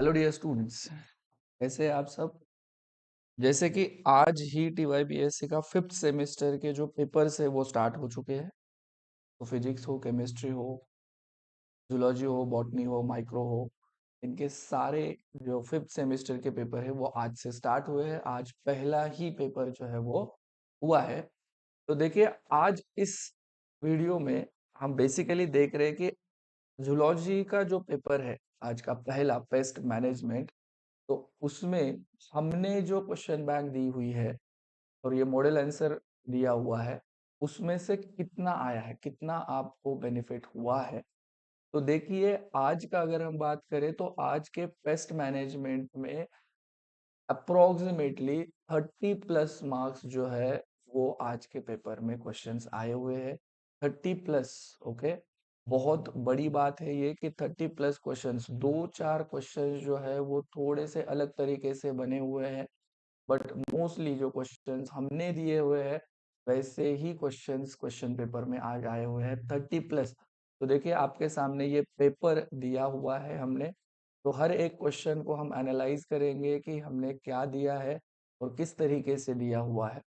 Hello dear students, कैसे हैं आप सब। जैसे कि आज ही टीवाईपीएससी का 5th सेमेस्टर के जो पेपर्स है वो स्टार्ट हो चुके हैं। तो फिजिक्स हो, केमिस्ट्री हो, जूलॉजी हो, बॉटनी हो, माइक्रो हो, इनके सारे जो 5th सेमेस्टर के पेपर है वो आज से स्टार्ट हुए हैं। आज पहला ही पेपर जो है वो हुआ है। तो देखिए, आज इस वीडियो में हम बेसिकली देख रहे हैं कि जूलॉजी का जो पेपर है आज का पहला, पेस्ट मैनेजमेंट, तो उसमें हमने जो क्वेश्चन बैंक दी हुई है और ये मॉडल आंसर दिया हुआ है, उसमें से कितना आया है, कितना आपको बेनिफिट हुआ है। तो देखिए, आज का अगर हम बात करें तो आज के पेस्ट मैनेजमेंट में अप्रोक्सीमेटली 30+ मार्क्स जो है वो आज के पेपर में क्वेश्चंस आए हुए हैं। 30+, ओके। बहुत बड़ी बात है ये कि 30+ क्वेश्चंस, दो चार क्वेश्चंस जो है वो थोड़े से अलग तरीके से बने हुए हैं, बट मोस्टली जो क्वेश्चंस हमने दिए हुए हैं वैसे ही क्वेश्चंस क्वेश्चन पेपर में आज आए हुए हैं 30+। तो देखिए, आपके सामने ये पेपर दिया हुआ है हमने, तो हर एक क्वेश्चन को हम एनालाइज करेंगे कि हमने क्या दिया है और किस तरीके से दिया हुआ है।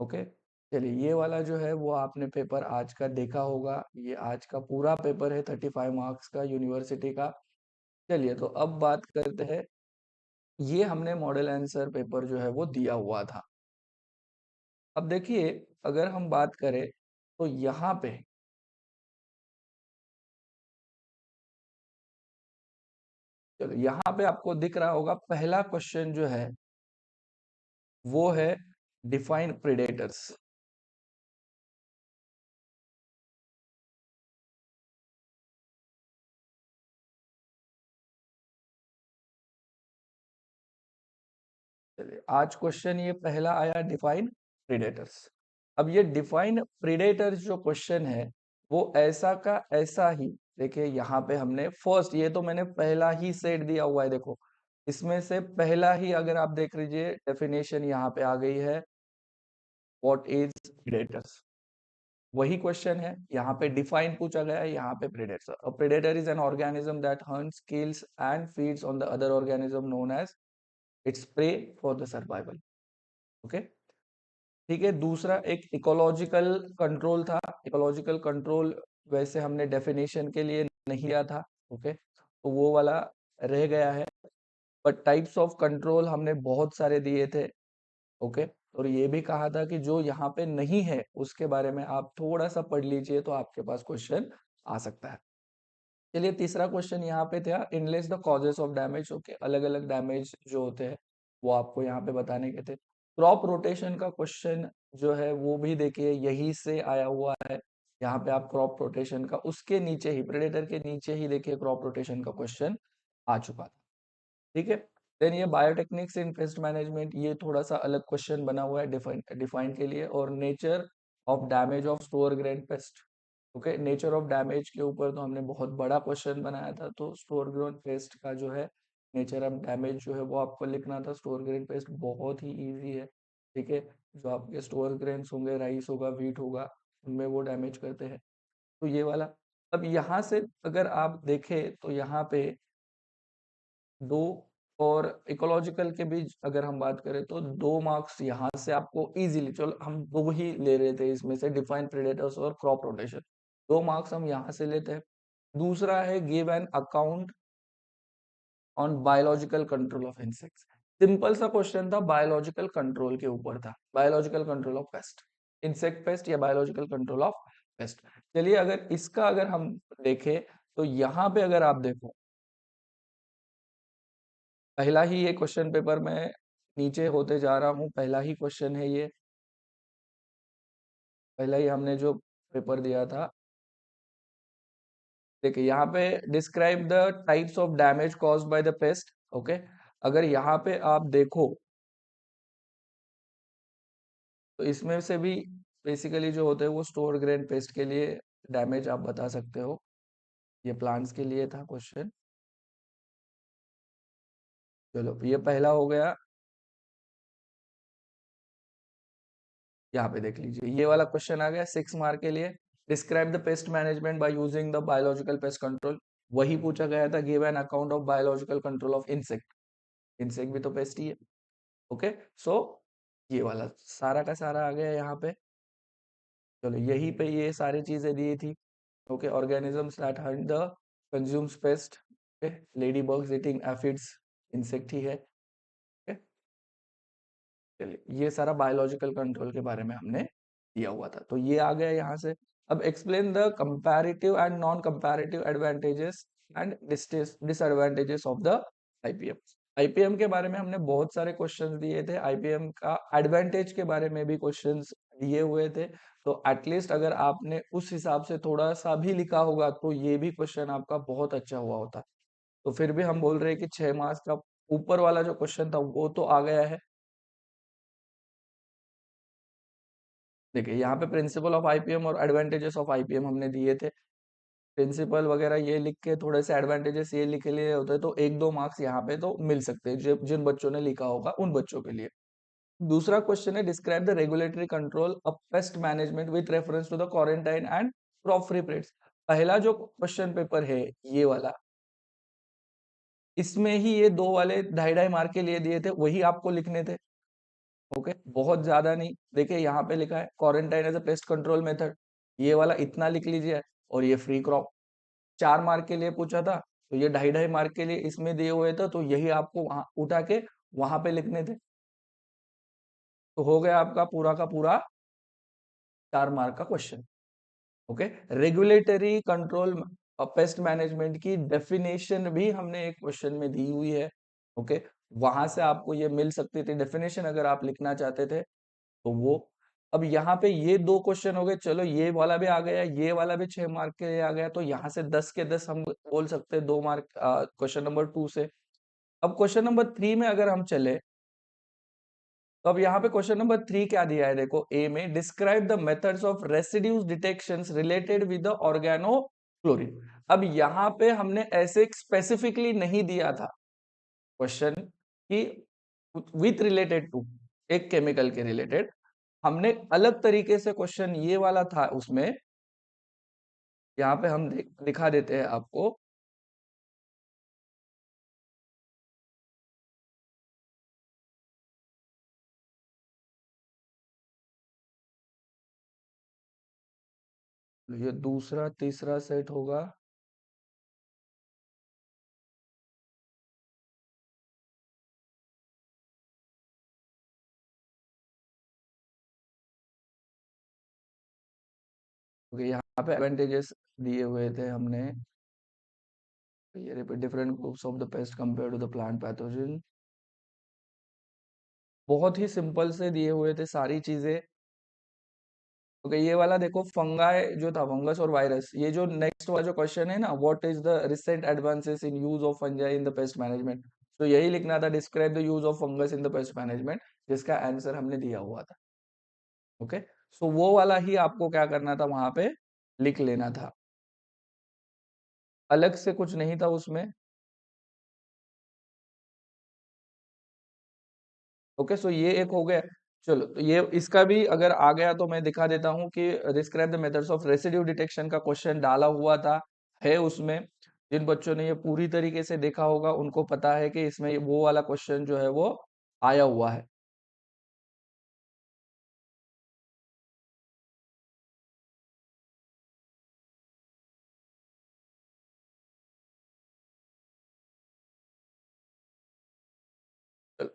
ओके, चलिए, ये वाला जो है वो आपने पेपर आज का देखा होगा। ये आज का पूरा पेपर है 35 मार्क्स का यूनिवर्सिटी का। चलिए, तो अब बात करते हैं, ये हमने मॉडल आंसर पेपर जो है वो दिया हुआ था। अब देखिए, अगर हम बात करें तो यहाँ पे चलो, यहाँ पे आपको दिख रहा होगा पहला क्वेश्चन जो है वो है डिफाइन प्रेडेटर्स। चलिए, आज क्वेश्चन ये पहला आया, डिफाइन प्रेडेटर्स। अब ये डिफाइन प्रेडेटर्स जो क्वेश्चन है वो ऐसा का ऐसा ही, देखिए यहाँ पे हमने फर्स्ट, ये तो मैंने पहला ही सेट दिया हुआ है। देखो, इसमें से पहला ही अगर आप देख लीजिए, डेफिनेशन यहाँ पे आ गई है, व्हाट इज प्रेडेटर्स। वही क्वेश्चन है, यहाँ पे डिफाइन पूछा गया है, यहाँ पे predator. A predator is an organism that hunts, kills and feeds on the other organism known as its prey for the survival. Okay, ठीक है। दूसरा एक इकोलॉजिकल कंट्रोल था। इकोलॉजिकल कंट्रोल वैसे हमने डेफिनेशन के लिए नहीं लिया था, ओके, तो वो वाला रह गया है। बट टाइप्स ऑफ कंट्रोल हमने बहुत सारे दिए थे, ओके। और ये भी कहा था कि जो यहाँ पे नहीं है उसके बारे में आप थोड़ा सा पढ़ लीजिए तो आपके पास क्वेश्चन आ सकता है। चलिए, तीसरा क्वेश्चन यहाँ पे था, enlist the causes of damage. Okay, अलग अलग डैमेज जो होते हैं वो आपको यहाँ पे बताने के थे। क्रॉप रोटेशन का क्वेश्चन जो है वो भी देखिए यही से आया हुआ है। यहाँ पे आप क्रॉप रोटेशन का, उसके नीचे ही, प्रेडेटर के नीचे ही देखिए क्रॉप रोटेशन का क्वेश्चन आ चुका था, ठीक है। देन ये बायोटेक्निक्स इन पेस्ट मैनेजमेंट, ये थोड़ा सा अलग क्वेश्चन बना हुआ है डिफाइन के लिए। और nature of damage of store grain paste. Okay, nature of damage के ऊपर तो हमने बहुत बड़ा क्वेश्चन बनाया था, तो स्टोर ग्रेन पेस्ट का जो है नेचर ऑफ डैमेज जो है वो आपको लिखना था। स्टोर ग्रेन पेस्ट बहुत ही इजी है, ठीक है। जो आपके स्टोर ग्रेन्स होंगे, राइस होगा, व्हीट होगा, उनमें वो डैमेज करते हैं, तो ये वाला। अब यहाँ से अगर आप देखें तो यहाँ पे दो, और इकोलॉजिकल के बीच अगर हम बात करें तो 2 मार्क्स यहाँ से आपको इजीली, चलो हम दो ही ले रहे थे इसमें से, डिफाइन प्रेडेटर्स और क्रॉप रोटेशन, 2 मार्क्स हम यहाँ से लेते हैं। दूसरा है give an account on biological control of insects. Simple सा क्वेश्चन था, बायोलॉजिकल कंट्रोल के ऊपर था, biological control of paste, insect pest या बायोलॉजिकल कंट्रोल ऑफ पेस्ट। चलिए, अगर इसका अगर हम देखें तो यहाँ पे अगर आप देखो, पहला ही ये क्वेश्चन पेपर में नीचे होते जा रहा हूँ, पहला ही क्वेश्चन है ये, पहला ही हमने जो पेपर दिया था। देखिए यहाँ पे describe the types of damage caused by the paste, okay. अगर यहाँ पे आप देखो तो इसमें से भी बेसिकली जो होते हैं वो स्टोर ग्रेन पेस्ट के लिए डैमेज आप बता सकते हो। ये प्लांट्स के लिए था क्वेश्चन। चलो, ये पहला हो गया। यहाँ पे देख लीजिए, ये वाला क्वेश्चन आ गया 6 मार्क के लिए। Describe the pest management by using the biological pest control. वही पूछा गया था, give an account of biological control of insect. Insect भी तो पेस्ट ही है। ओके, सो ये वाला सारा का सारा आ गया यहाँ पे। चलो यही पे ये सारी चीजें दी थी। Okay, organisms that hunt the consumes pest. Okay, lady birds eating aphids, insect ही है। ओके, चलिए ये सारा बायोलॉजिकल कंट्रोल के बारे में हमने दिया हुआ था, तो ये आ गया यहाँ से। अब explain the comparative and non comparative advantages and disadvantages of the IPM. IPM के बारे में हमने बहुत सारे क्वेश्चंस दिए थे, आईपीएम का एडवांटेज के बारे में भी क्वेश्चंस दिए हुए थे। तो एटलीस्ट अगर आपने उस हिसाब से थोड़ा सा भी लिखा होगा तो ये भी क्वेश्चन आपका बहुत अच्छा हुआ होता। तो फिर भी हम बोल रहे हैं कि 6 मार्क्स का ऊपर वाला जो क्वेश्चन था वो तो आ गया है। देखिए यहाँ पे प्रिंसिपल ऑफ आईपीएम और एडवांटेजेस ऑफ आईपीएम हमने दिए थे। प्रिंसिपल वगैरह ये लिख के थोड़े से एडवांटेजेस ये लिख लिए होते तो 1-2 मार्क्स यहाँ पे तो मिल सकते हैं जिन बच्चों ने लिखा होगा उन बच्चों के लिए। दूसरा क्वेश्चन है, describe the regulatory control of pest management with reference to the quarantine and crop free periods. पहला जो क्वेश्चन पेपर है ये वाला, इसमें ही ये दो वाले 2.5-2.5 मार्क के लिए दिए थे, वही आपको लिखने थे। ओके, बहुत ज्यादा नहीं। देखिए यहाँ पे लिखा है quarantine as a pest control method, ये वाला इतना लिख लीजिए। और ये फ्री क्रॉप 4 मार्क के लिए पूछा था, तो ये 2.5-2.5 मार्क के लिए इसमें दिए हुए थे, तो यही आपको वहां उठा के वहां पे लिखने थे। तो हो गया आपका पूरा का पूरा 4 मार्क का question. Okay, regulatory control pest management की डेफिनेशन भी हमने एक क्वेश्चन में दी हुई है। ओके, वहां से आपको ये मिल सकती थी डेफिनेशन, अगर आप लिखना चाहते थे तो वो। अब यहाँ पे ये दो क्वेश्चन हो गए, चलो ये वाला भी आ गया, ये वाला भी 6 मार्क के लिए आ गया, तो यहाँ से 10 के 10 हम बोल सकते हैं 2 मार्क क्वेश्चन नंबर 2 से। अब क्वेश्चन नंबर 3 में अगर हम चले, तो अब यहाँ पे क्वेश्चन नंबर 3 क्या दिया है, देखो ए में, describe the methods of residues detection related with the organochlorine. अब यहाँ पे हमने ऐसे स्पेसिफिकली नहीं दिया था क्वेश्चन कि विथ रिलेटेड टू एक केमिकल के रिलेटेड, हमने अलग तरीके से क्वेश्चन ये वाला था उसमें। यहाँ पे हम दिखा देते हैं आपको। ये दूसरा तीसरा सेट होगा। ओके, यहाँ पे एडवांटेजेस दिए हुए थे हमने। ये different groups of the pest compare to the plant pathogen, बहुत ही सिंपल से दिए हुए थे सारी चीजें। ओके, ये वाला देखो, फंगाई जो था, फंगस और वायरस, ये जो नेक्स्ट वाला जो क्वेश्चन है ना, what is the recent advances in use of fungi in the pest management, तो यही लिखना था, describe the use of fungus in the pest management, जिसका आंसर हमने दिया हुआ था। ओके, सो वो वाला ही आपको क्या करना था, वहां पे लिख लेना था, अलग से कुछ नहीं था उसमें। ओके, सो ये एक हो गया। चलो, तो ये इसका भी अगर आ गया तो मैं दिखा देता हूँ कि describe the methods of residue detection का क्वेश्चन डाला हुआ था, है उसमें। जिन बच्चों ने ये पूरी तरीके से देखा होगा उनको पता है कि इसमें वो वाला क्वेश्चन जो है वो आया हुआ है।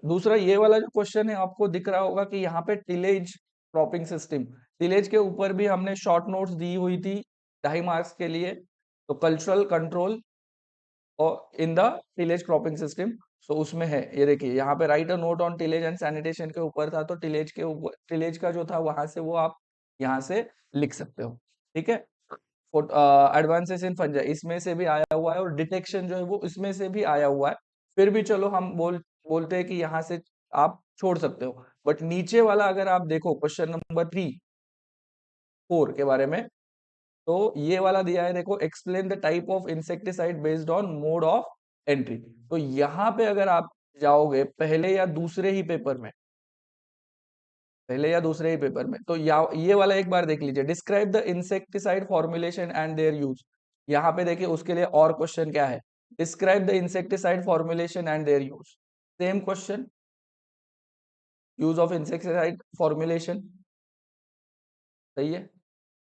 दूसरा ये वाला जो क्वेश्चन है, आपको दिख रहा होगा कि यहाँ पे टिलेज क्रॉपिंग सिस्टम, टिलेज के ऊपर भी हमने शॉर्ट नोट्स दी हुई थी 2.5 मार्क्स के लिए। तो कल्चरल कंट्रोल और in the tillage cropping system, so उसमें है, ये देखिए यहाँ पे write a note on tillage and sanitation के ऊपर था, तो टिलेज के ऊपर, टिलेज का जो था वहां से वो आप यहाँ से लिख सकते हो। ठीक है, एडवांसेस इन फंजा इसमें से भी आया हुआ है, और डिटेक्शन जो है वो इसमें से भी आया हुआ है। फिर भी चलो हम बोलते हैं कि यहाँ से आप छोड़ सकते हो, बट नीचे वाला अगर आप देखो क्वेश्चन नंबर 3-4 के बारे में, तो ये वाला दिया है, देखो, explain the type of insecticide based on mode of entry. तो यहाँ पे अगर आप जाओगे पहले या दूसरे ही पेपर में, पहले या दूसरे ही पेपर में, तो ये वाला एक बार देख लीजिए, describe the insecticide formulation and their use. यहाँ पे देखिए उसके लिए और क्वेश्चन क्या है, describe the insecticide formulation and their use. Same question, use of insecticide formulation. सही है,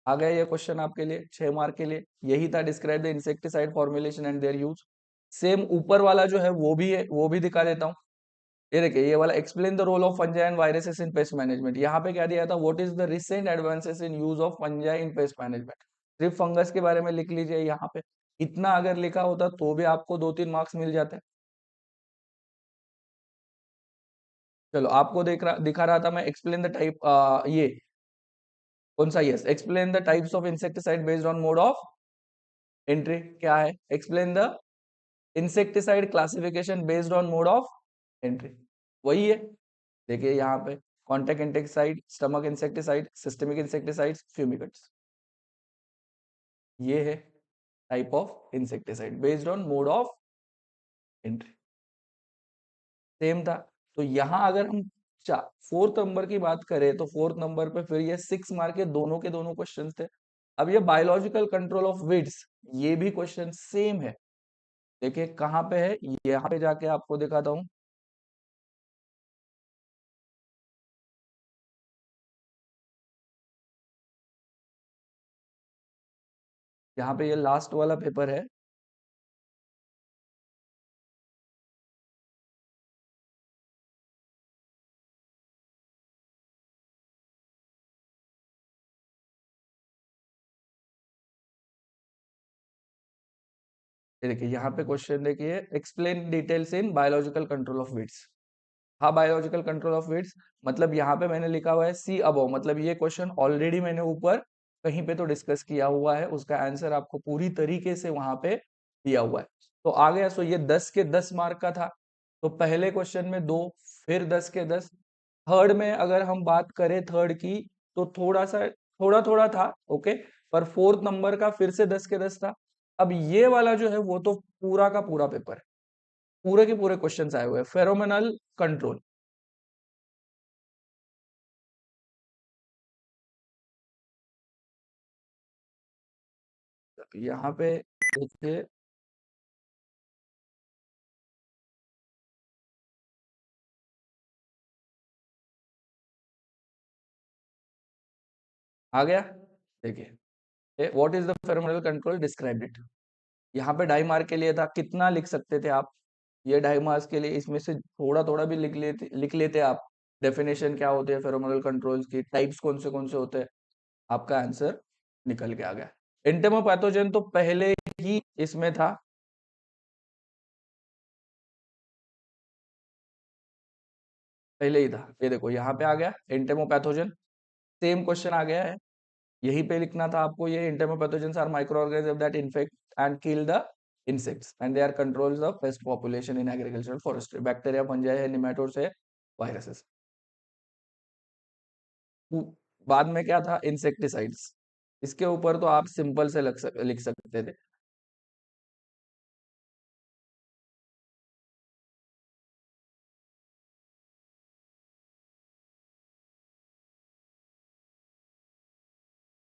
आ गया ये क्वेश्चन आपके लिए 6 मार्क के लिए, यही था, describe the insecticide formulation and their use. Same ऊपर वाला जो है वो भी है, वो भी दिखा देता हूँ। ये देखिए ये वाला, explain the role of fungi and viruses in pest management. यहाँ पे क्या दिया था, what is the recent advances in use of fungi in pest management. सिर्फ फंगस के बारे में लिख लीजिए यहाँ पे। इतना अगर लिखा होता तो भी आपको 2-3 मार्क्स मिल जाते। चलो आपको दिखा रहा था मैं, एक्सप्लेन द टाइप, ये कौन सा, yes, explain the types of insecticide based on mode of entry. क्या है, explain the insecticide classification based on mode of entry, वही है। देखिए यहाँ पे, contact insecticide, stomach insecticide, systemic insecticides, fumigants, ये है type of insecticide based on mode of entry. Same था। तो यहाँ अगर हम फोर्थ नंबर की बात करें तो फोर्थ नंबर पे फिर ये 6 मार्क के दोनों क्वेश्चन थे। अब ये बायोलॉजिकल कंट्रोल ऑफ वीड्स, ये भी क्वेश्चन सेम है। देखिए कहाँ पे है, यहाँ पे जाके आपको दिखाता हूँ। यहाँ पे ये लास्ट वाला पेपर है। ये देखिए यहाँ पे क्वेश्चन देखिए, explain details in biological control of weeds. हाँ, बायोलॉजिकल कंट्रोल ऑफ वीड्स, मतलब यहाँ पे मैंने लिखा हुआ है सी अबव, मतलब ये क्वेश्चन ऑलरेडी मैंने ऊपर कहीं पे तो डिस्कस किया हुआ है, उसका आंसर आपको पूरी तरीके से वहां पे दिया हुआ है। तो आ गया। सो ये 10 के 10 मार्क का था। तो पहले क्वेश्चन में 2, फिर 10 के 10। थर्ड में अगर हम बात करें थर्ड की, तो थोड़ा सा थोड़ा थोड़ा था, ओके। पर फोर्थ नंबर का फिर से 10 के 10 था। अब ये वाला जो है वो तो पूरा का पूरा पेपर है, पूरे के पूरे क्वेश्चंस आए हुए हैं, फेरोमोनल कंट्रोल। यहाँ पे देखिए, आ गया। देखिए what is the pheromonal control, describe it. यहाँ पे 2.5 मार्क के लिए था, कितना लिख सकते थे आप, ये 2.5 मार्क्स के लिए इसमें से थोड़ा थोड़ा भी लिख लेते आप। डेफिनेशन क्या होते हैं फेरोमोनल कंट्रोल्स की, टाइप्स कौन से होते हैं, आपका आंसर निकल के आ गया। एंटेमोपैथोजन तो पहले ही इसमें था, पहले ही था। ये देखो यहाँ पे आ गया एंटेमोपैथोजन, सेम क्वेश्चन आ गया है। यहीं पे लिखना था आपको, ये entomopathogens are microorganisms that infect and kill the insects and they are controls of pest population in agricultural forestry। Bacteria, fungi है, निमेटोड्स है, वायरसेस। बाद में क्या था, इंसेक्टिसाइड्स। इसके ऊपर तो आप सिंपल से लिख सकते थे।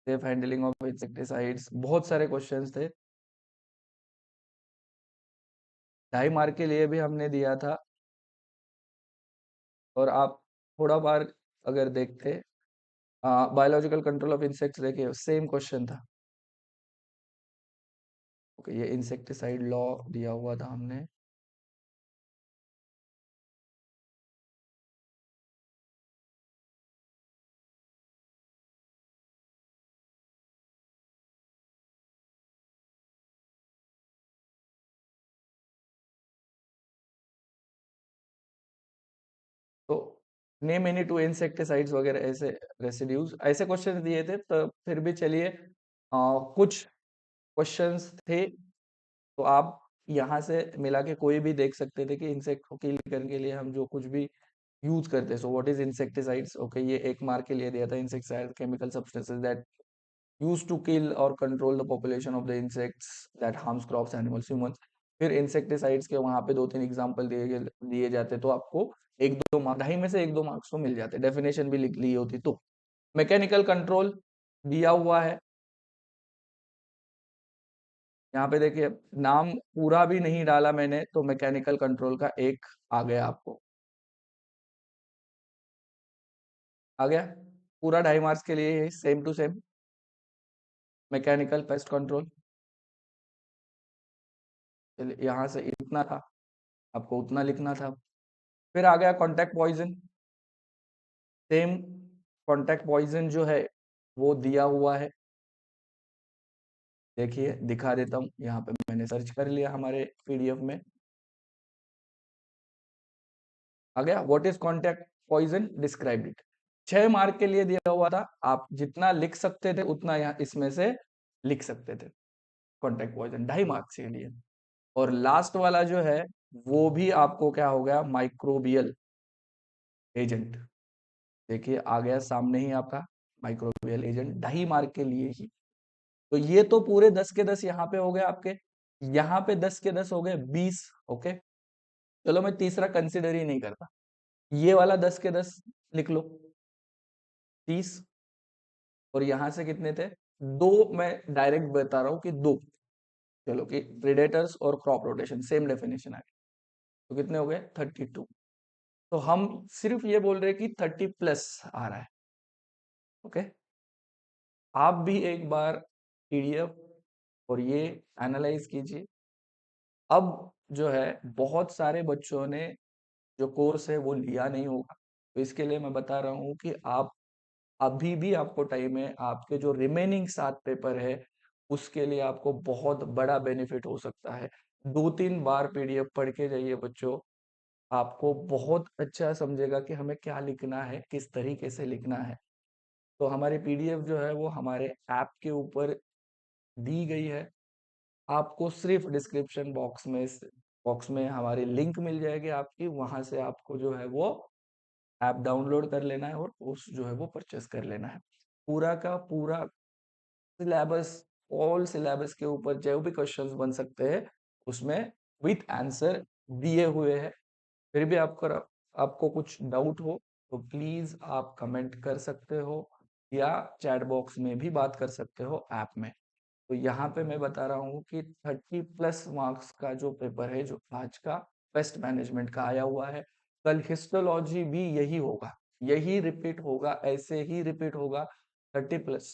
सेफ हैंडलिंग ऑफ इंसेक्टिसाइड्स, बहुत सारे क्वेश्चंस थे। 2.5 मार्क के लिए भी हमने दिया था। और आप थोड़ा बार अगर देखते, बायोलॉजिकल कंट्रोल ऑफ इंसेक्ट्स, देखिए सेम क्वेश्चन था। ओके, ये इंसेक्टिसाइड लॉ दिया हुआ था हमने। तो नेम एनी टू इंसेक्टिसाइड्स वगैरह, ऐसे रेसिड्यूज, ऐसे क्वेश्चन दिए थे। तो फिर भी चलिए, कुछ क्वेश्चंस थे तो आप यहाँ से मिला के कोई भी देख सकते थे कि इंसेक्ट को किल करने के लिए हम जो कुछ भी यूज करते हैं। So what is insecticides, okay, ये 1 मार्क के लिए दिया था। Insecticide, chemical substances that use to kill और control the population of the insects that harms crops, animals, humans. फिर इंसेक्टिसाइड्स के वहां पे 2-3 एग्जांपल दिए जाते, तो आपको 1-2 मार्क, ढाई में से 1-2 मार्क्स तो मिल जाते, डेफिनेशन भी लिख ली होती तो। मैकेनिकल कंट्रोल दिया हुआ है, यहाँ पे देखिए नाम पूरा भी नहीं डाला मैंने, तो मैकेनिकल कंट्रोल का एक आ गया आपको, आ गया पूरा 2.5 मार्क्स के लिए same to same mechanical pest control. चलिए यहाँ से इतना था, आपको उतना लिखना था। फिर आ गया contact poison. Same contact poison जो है वो दिया हुआ है, देखिए दिखा देता हूँ, यहाँ पे मैंने सर्च कर लिया हमारे पीडीएफ में आ गया। What is contact poison, describe it. 6 mark के लिए दिया हुआ था, आप जितना लिख सकते थे उतना यहाँ इसमें से लिख सकते थे। कॉन्टैक्ट पॉइजन 2.5 मार्क्स के लिए। और लास्ट वाला जो है वो भी आपको क्या हो गया, माइक्रोबियल एजेंट। देखिए आ गया सामने ही आपका माइक्रोबियल एजेंट 2.5 मार्क के लिए ही। तो ये तो पूरे 10 के 10 यहाँ पे हो गए आपके, यहाँ पे 10 के 10 हो गए 20। ओके, चलो मैं तीसरा कंसिडर ही नहीं करता, ये वाला 10 के 10 लिख लो 30। और यहाँ से कितने थे, दो। मैं डायरेक्ट बता रहा हूँ कि दो, चलो कि प्रेडेटर्स और क्रॉप रोटेशन सेम डेफिनेशन आ गई, तो कितने हो गए 32। तो हम सिर्फ ये बोल रहे हैं कि 30+ आ रहा है। ओके, आप भी एक बार पीडीएफ और ये एनालाइज कीजिए। अब जो है बहुत सारे बच्चों ने जो कोर्स है वो लिया नहीं होगा, तो इसके लिए मैं बता रहा हूँ कि आप अभी भी आपको टाइम है, आपके जो रिमेनिंग 7 पेपर है उसके लिए आपको बहुत बड़ा बेनिफिट हो सकता है। 2-3 बार पीडीएफ पढ़ के जाइए बच्चों, आपको बहुत अच्छा समझेगा कि हमें क्या लिखना है, किस तरीके से लिखना है। तो हमारी पीडीएफ जो है वो हमारे ऐप के ऊपर दी गई है, आपको सिर्फ डिस्क्रिप्शन बॉक्स में हमारी लिंक मिल जाएगी आपकी, वहां से आपको जो है वो ऐप डाउनलोड कर लेना है और कोर्स जो है वो परचेस कर लेना है। पूरा का पूरा सिलेबस, ऑल सिलेबस के ऊपर जो भी क्वेश्चंस बन सकते हैं उसमें विथ आंसर दिए हुए हैं। फिर भी आपको कुछ डाउट हो तो प्लीज आप कमेंट कर सकते हो या चैट बॉक्स में भी बात कर सकते हो ऐप में। तो यहाँ पे मैं बता रहा हूँ कि 30+ मार्क्स का जो पेपर है जो आज का पेस्ट मैनेजमेंट का आया हुआ है, कल हिस्टोलॉजी भी यही होगा, यही रिपीट होगा, ऐसे ही रिपीट होगा 30+।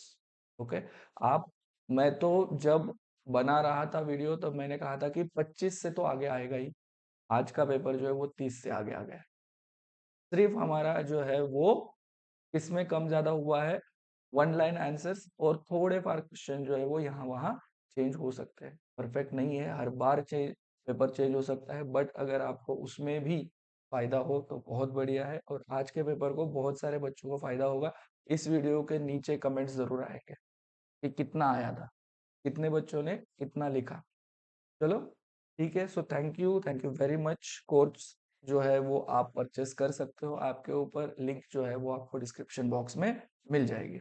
ओके, आप, मैं तो जब बना रहा था वीडियो तो मैंने कहा था कि 25 से तो आगे आएगा ही, आज का पेपर जो है वो 30 से आगे आ गया है। सिर्फ हमारा जो है वो इसमें कम ज्यादा हुआ है 1 लाइन आंसर्स, और थोड़े फार क्वेश्चन जो है वो यहाँ वहाँ चेंज हो सकते हैं, परफेक्ट नहीं है, हर बार पेपर चेंज हो सकता है, बट अगर आपको उसमें भी फायदा हो तो बहुत बढ़िया है, और आज के पेपर को बहुत सारे बच्चों को फायदा होगा। इस वीडियो के नीचे कमेंट्स जरूर आएंगे कि कितना आया था, कितने बच्चों ने कितना लिखा। चलो ठीक है, so thank you very much. Course जो है वो आप परचेस कर सकते हो, आपके ऊपर लिंक जो है वो आपको डिस्क्रिप्शन बॉक्स में मिल जाएगी।